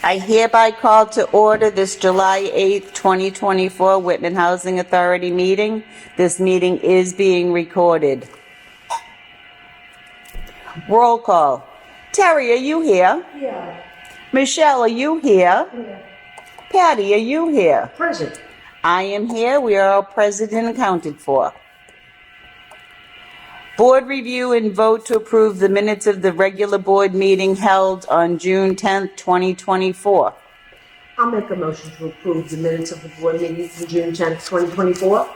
I hereby call to order this July 8th, 2024 Whitman Housing Authority meeting. This meeting is being recorded. Roll call. Terry, are you here? Yeah. Michelle, are you here? Yeah. Patty, are you here? Present. I am here. We are all present and accounted for. Board review and vote to approve the minutes of the regular board meeting held on June 10th, 2024. I'll make a motion to approve the minutes of the board meeting from June 10th, 2024.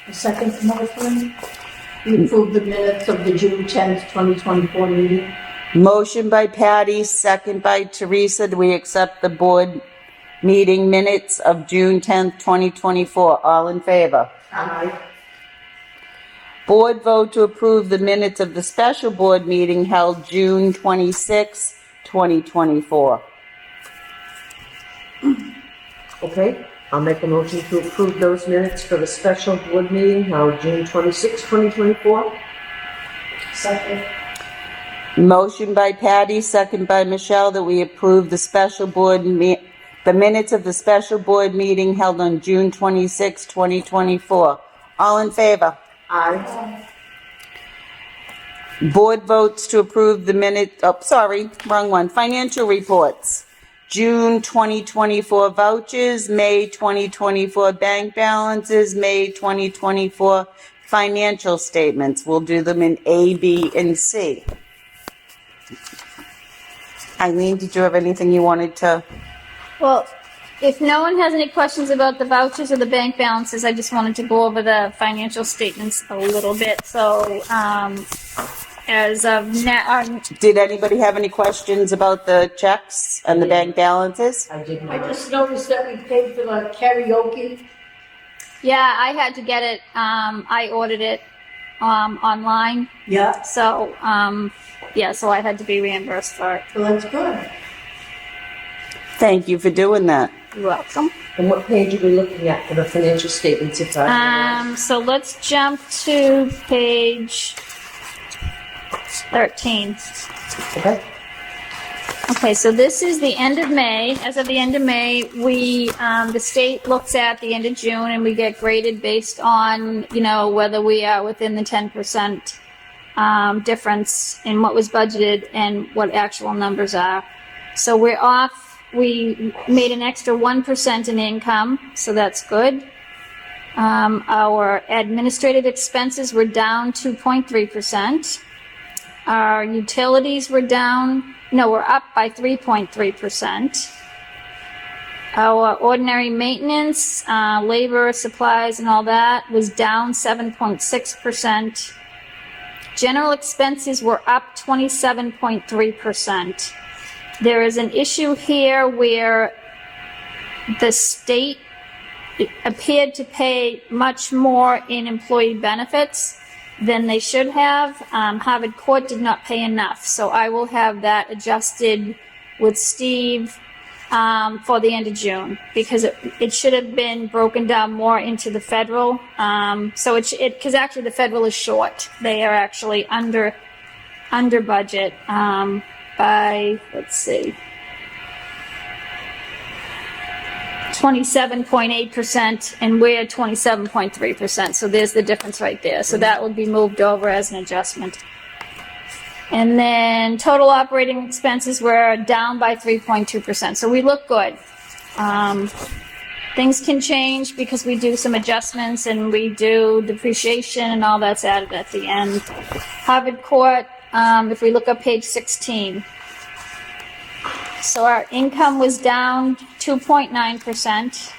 A second motion. We approve the minutes of the June 10th, 2024 meeting. Motion by Patty, second by Teresa. Do we accept the board meeting minutes of June 10th, 2024? All in favor? Aye. Board vote to approve the minutes of the special board meeting held June 26, 2024. Okay, I'll make a motion to approve those minutes for the special board meeting held June 26, 2024. Second. Motion by Patty, second by Michelle, that we approve the special board the minutes of the special board meeting held on June 26, 2024. All in favor? Aye. Board votes to approve the wrong one. Financial reports. June 2024 vouchers, May 2024 bank balances, May 2024 financial statements. We'll do them in A, B, and C. Eileen, did you have anything you wanted to? Well, if no one has any questions about the vouchers or the bank balances, I just wanted to go over the financial statements a little bit. So, as of now, Did anybody have any questions about the checks and the bank balances? I did I not. just noticed that we paid for the karaoke. yeah, I had to get it. I ordered it online. Yeah. So, so I had to be reimbursed for it. Well, that's good. Thank you for doing that. You're welcome. And what page are we looking at for the financial statements? If I So let's jump to page 13. Okay. Okay, so this is the end of May. As of the end of May, we, the state looks at the end of June and we get graded based on, whether we are within the 10% difference in what was budgeted and what actual numbers are. So we're off. We made an extra 1% in income, so that's good. Our administrative expenses were down 2.3%. Our utilities were we're up by 3.3%. Our ordinary maintenance, labor, supplies, and all that was down 7.6%. General expenses were up 27.3%. There is an issue here where the state appeared to pay much more in employee benefits than they should have. Harvard Court did not pay enough, so I will have that adjusted with Steve for the end of June, because it should have been broken down more into the federal. Because actually the federal is short. They are actually under budget by, let's see, 27.8%, and we're 27.3%. So there's the difference right there. So that would be moved over as an adjustment. And then total operating expenses were down by 3.2%. So we look good. Things can change because we do some adjustments and we do depreciation and all that's added at the end. Harvard Court, if we look up page 16. So our income was down 2.9%.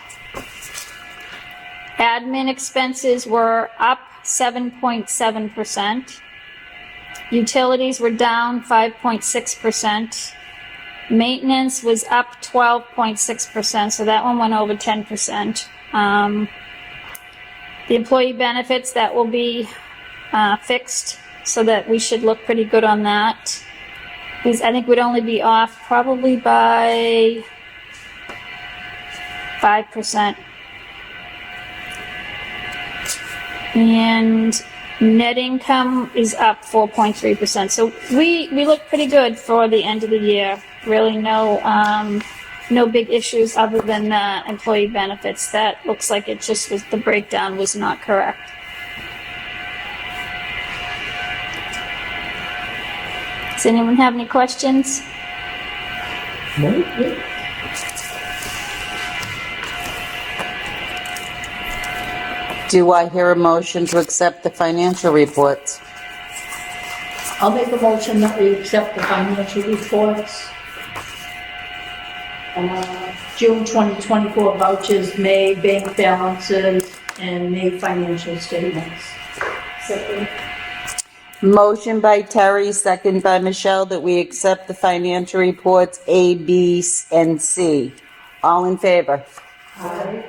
Admin expenses were up 7.7%. Utilities were down 5.6%. Maintenance was up 12.6%, so that one went over 10%. The employee benefits, that will be fixed, so that we should look pretty good on that. Because I think we'd only be off probably by 5%. And net income is up 4.3%. So we look pretty good for the end of the year. Really no no big issues other than employee benefits. That looks like it just was, the breakdown was not correct. Does anyone have any questions? No? Yeah. Do I hear a motion to accept the financial reports? I'll make a motion that we accept the financial reports. June 2024 vouchers, May bank balances, and May financial statements. Second. Motion by Terry, second by Michelle, that we accept the financial reports A, B, and C. All in favor? Aye.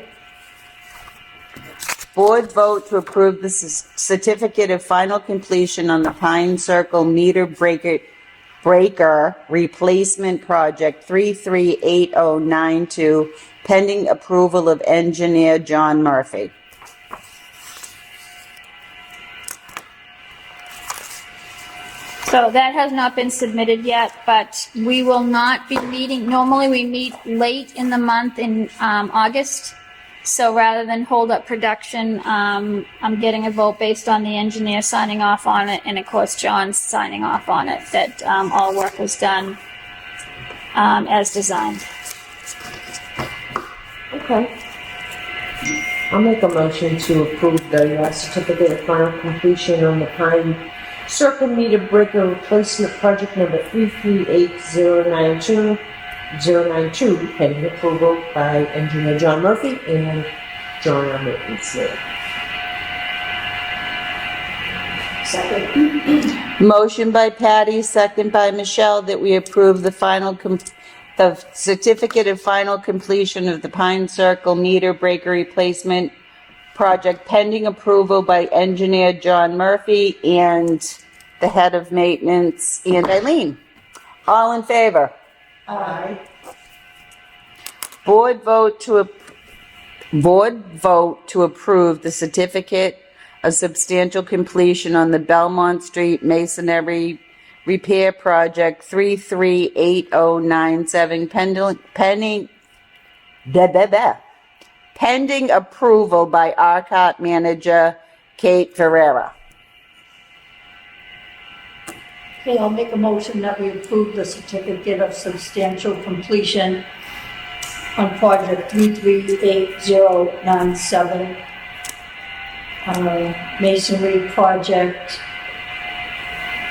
Board vote to approve the certificate of final completion on the Pine Circle meter breaker replacement project 338092, pending approval of engineer John Murphy. So that has not been submitted yet, but we will not be meeting, normally we meet late in the month in August. So rather than hold up production, I'm getting a vote based on the engineer signing off on it, and of course John's signing off on it, that all work was done as designed. Okay. I'll make a motion to approve the certificate of final completion on the Pine Circle meter breaker replacement project number 338092, pending approval by engineer John Murphy and John R. Maintenance there. Second. Motion by Patty, second by Michelle, that we approve the the certificate of final completion of the Pine Circle meter breaker replacement project pending approval by engineer John Murphy and the head of maintenance, and Eileen. All in favor? Aye. Board vote to approve the certificate of substantial completion on the Belmont Street Masonry Repair Project 338097, pending approval by RCOT manager Kate Ferreira. Okay, I'll make a motion that we approve the certificate of substantial completion on project 338097, masonry project,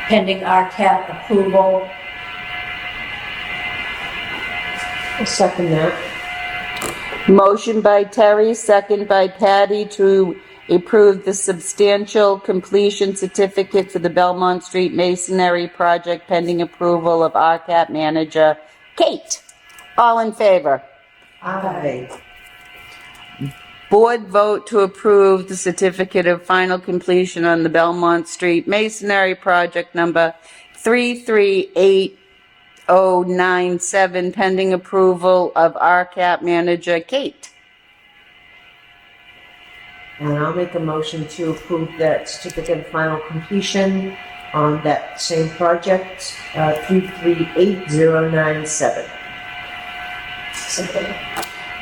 pending RCAP approval. I'll second that. Motion by Terry, second by Patty, to approve the substantial completion certificate for the Belmont Street Masonry project pending approval of RCAP manager Kate. All in favor? Aye. Board vote to approve the certificate of final completion on the Belmont Street Masonry project number 338097, pending approval of RCAP manager Kate. And I'll make a motion to approve that certificate of final completion on that same project, 338097. Second.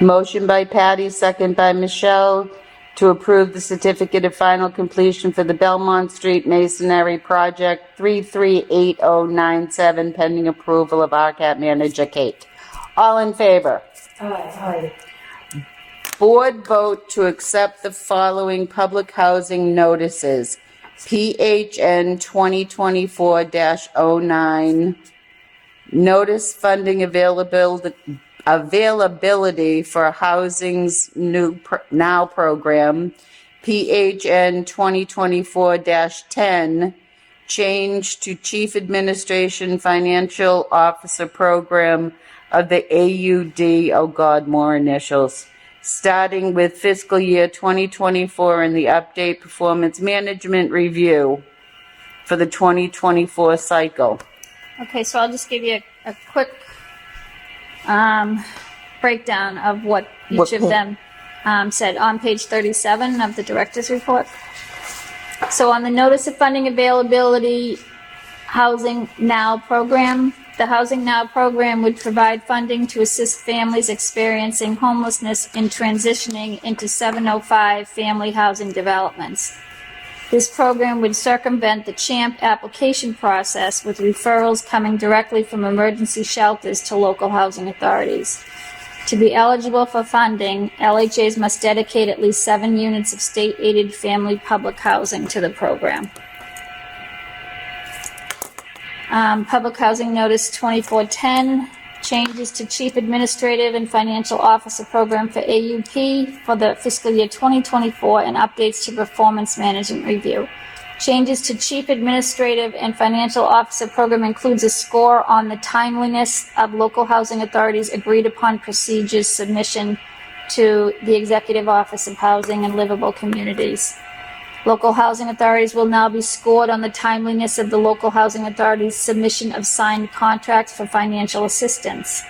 Motion by Patty, second by Michelle, to approve the certificate of final completion for the Belmont Street Masonry project 338097, pending approval of RCAP manager Kate. All in favor? Aye. Board vote to accept the following public housing notices. PHN 2024-09, notice funding availability for Housing's Now program. PHN 2024-10, change to Chief Administration Financial Officer program of the AUD, oh God, more initials, starting with fiscal year 2024 and the update performance management review for the 2024 cycle. Okay, so I'll just give you a quick breakdown of what each of them said on page 37 of the director's report. So on the notice of funding availability Housing Now program, The Housing Now program would provide funding to assist families experiencing homelessness in transitioning into 705 family housing developments. This program would circumvent the CHAMP application process with referrals coming directly from emergency shelters to local housing authorities. To be eligible for funding, LHAs must dedicate at least 7 units of state-aided family public housing to the program. Public Housing Notice 2410, changes to Chief Administrative and Financial Officer Program for AUP for the fiscal year 2024 and updates to Performance Management Review. Changes to Chief Administrative and Financial Officer Program includes a score on the timeliness of local housing authorities' agreed upon procedures submission to the Executive Office of Housing and Livable Communities. Local housing authorities will now be scored on the timeliness of the local housing authority's submission of signed contracts for financial assistance.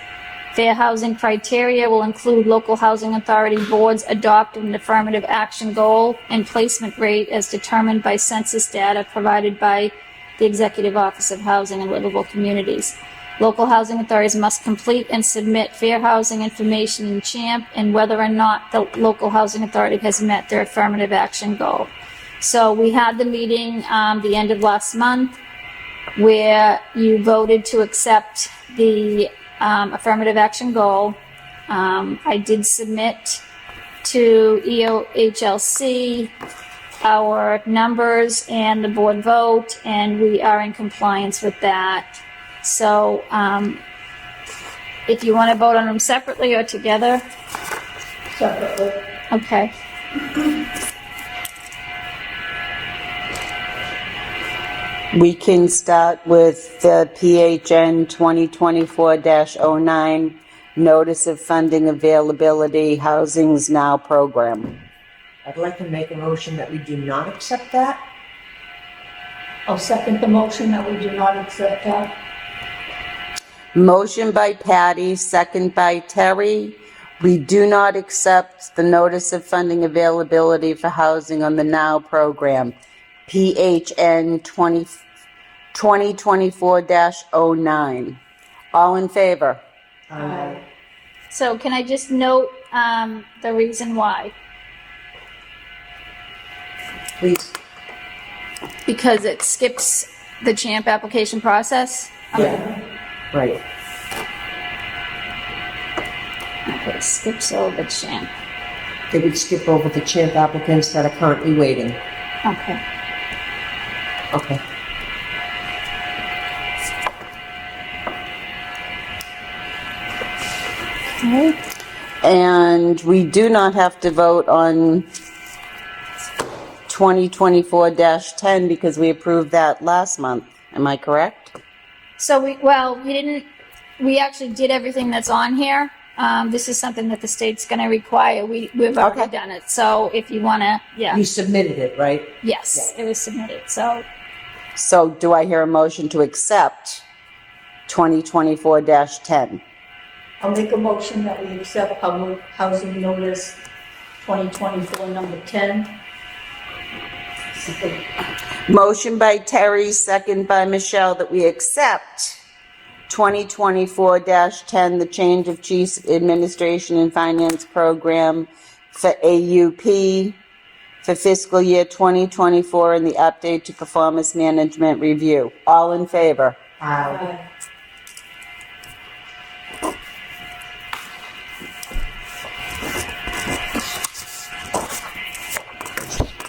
Fair housing criteria will include local housing authority boards adopting an affirmative action goal and placement rate as determined by census data provided by the Executive Office of Housing and Livable Communities. Local housing authorities must complete and submit fair housing information in CHAMP and whether or not the local housing authority has met their affirmative action goal. So we had the meeting the end of last month where you voted to accept the affirmative action goal. I did submit to EOHLC our numbers and the board vote, and we are in compliance with that. So if you want to vote on them separately or together. Separately. Okay. We can start with the PHN 2024-09, Notice of Funding Availability Housings Now program. I'd like to make a motion that we do not accept that. I'll second the motion that we do not accept that. Motion by Patty, second by Terry. We do not accept the Notice of Funding Availability for Housing on the Now program. PHN 2024-09. All in favor? Aye. So can I just note the reason why? Please. Because it skips the CHAMP application process? Yeah. Right. Okay, skips over CHAMP. They would skip over the CHAMP applicants that are currently waiting. Okay. Okay. All right. And we do not have to vote on 2024-10 because we approved that last month. Am I correct? So we actually did everything that's on here. This is something that the state's gonna require. We've already Okay. done it. So if you wanna, yeah, You submitted it, right? yes, it was submitted. So So do I hear a motion to accept 2024-10? I'll make a motion that we accept housing notice 2024 number 10. Motion by Terry, second by Michelle, that we accept 2024-10, the Change of Chief Administration and Finance Program for AUP for fiscal year 2024 and the update to Performance Management Review. All in favor? Aye.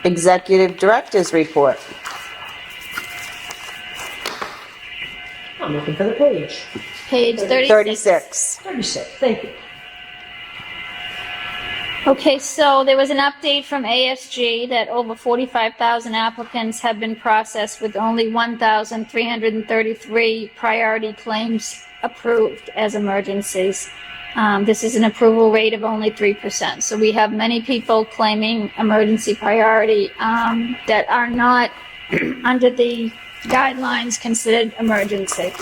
Executive Director's Report. I'm looking for the page. page 36. 36. 36, thank you. Okay, so there was an update from ASG that over 45,000 applicants have been processed with only 1,333 priority claims approved as emergencies. This is an approval rate of only 3%. So we have many people claiming emergency priority that are not under the guidelines considered emergency.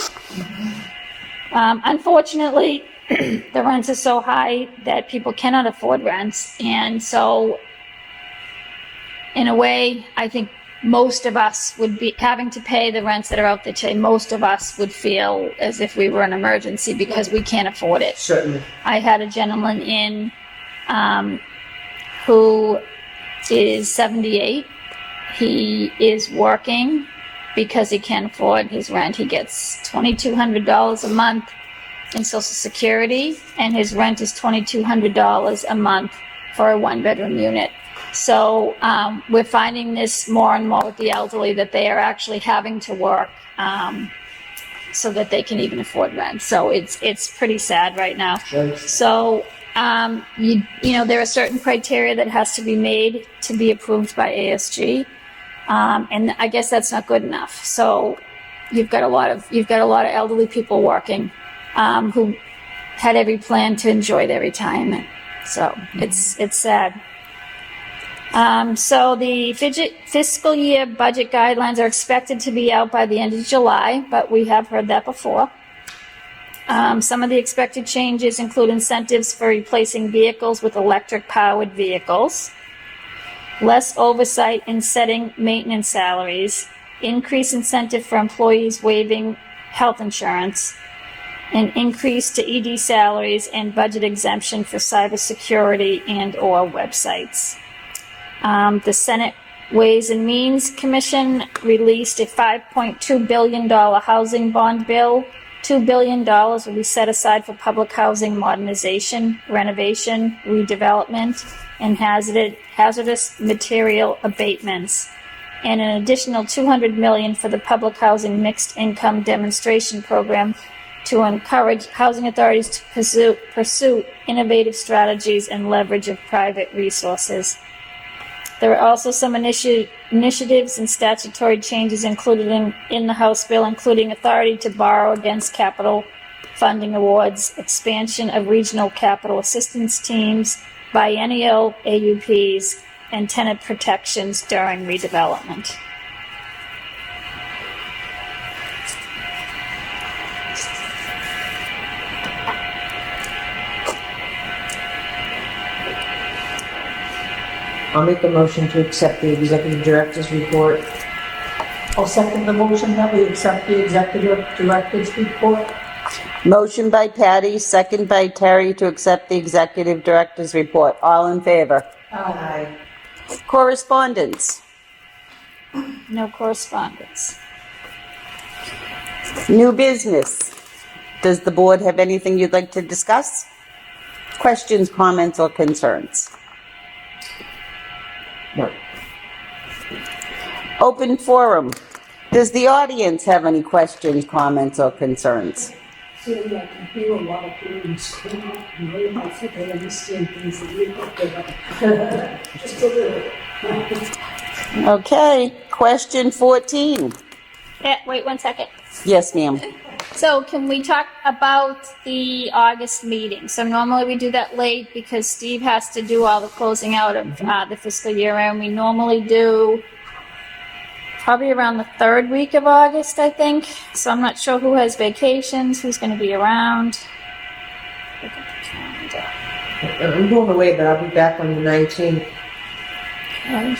Unfortunately, the rents are so high that people cannot afford rents. And so, in a way, I think most of us would be having to pay the rents that are out there today. Most of us would feel as if we were an emergency because we can't afford it. Certainly. I had a gentleman in who is 78. He is working because he can't afford his rent. He gets $2,200 a month in Social Security, and his rent is $2,200 a month for a one-bedroom unit. So we're finding this more and more with the elderly, that they are actually having to work so that they can even afford rent. So it's pretty sad right now. So you know, there are certain criteria that has to be made to be approved by ASG, and I guess that's not good enough. So you've got a lot of elderly people working who had every plan to enjoy their retirement. So it's sad. So the fiscal year budget guidelines are expected to be out by the end of July, but we have heard that before. Some of the expected changes include incentives for replacing vehicles with electric-powered vehicles, less oversight in setting maintenance salaries, increased incentive for employees waiving health insurance, an increase to ED salaries, and budget exemption for cybersecurity and/or websites. The Senate Ways and Means Commission released a $5.2 billion housing bond bill. $2 billion will be set aside for public housing modernization, renovation, redevelopment, and hazardous material abatements, and an additional $200 million for the public housing mixed income demonstration program to encourage housing authorities to pursue innovative strategies and leverage of private resources. There are also some initiatives and statutory changes included in the House bill, including authority to borrow against capital funding awards, expansion of regional capital assistance teams, biennial AUPs, and tenant protections during redevelopment. I'll make a motion to accept the executive director's report. I'll second the motion that we accept the executive director's report. Motion by Patty, second by Terry to accept the executive director's report. All in favor? Aye. Correspondence. No correspondence. New business. Does the board have anything you'd like to discuss? Questions, comments, or concerns? No. Open forum. Does the audience have any questions, comments, or concerns? So yeah, I can hear a lot of things. I think I understand things a little bit better. Just a little. Okay, question 14. Yeah, wait 1 second. Yes, ma'am. So can we talk about the August meeting? So normally we do that late because Steve has to do all the closing out of the fiscal year, and we normally do probably around the third week of August, I think. So I'm not sure who has vacations, who's going to be around. Look at the calendar. I'm going away, but I'll be back on the 19th. Okay.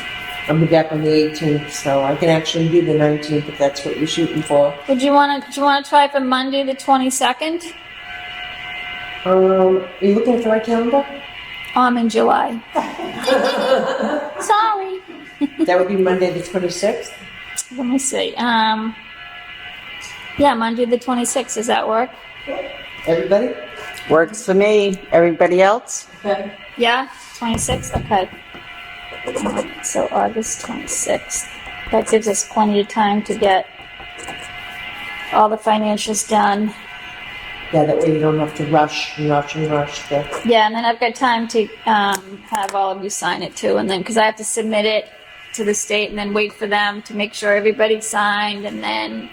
I'll be back on the 18th, so I can actually do the 19th if that's what you're shooting for. Do you want to try for Monday the 22nd? Are you looking at the right calendar? I'm in July. Sorry. That would be Monday the 26th. Let me see. Yeah, Monday the 26th. Does that work? Everybody? Works for me. Everybody else? Okay. Yeah, 26th. Okay. So August 26th. That gives us plenty of time to get all the financials done. Yeah, that way you don't have to rush. Yeah, and then I've got time to have all of you sign it too, and then because I have to submit it to the state and then wait for them to make sure everybody's signed, and then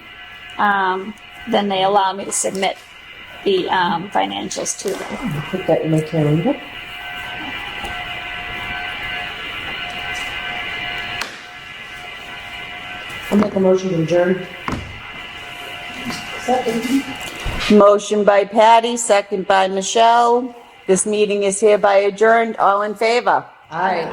they allow me to submit the financials to them. I'll put that in my calendar. I'll make a motion to adjourn. Second. Motion by Patty, second by Michelle. This meeting is hereby adjourned. All in favor? Aye.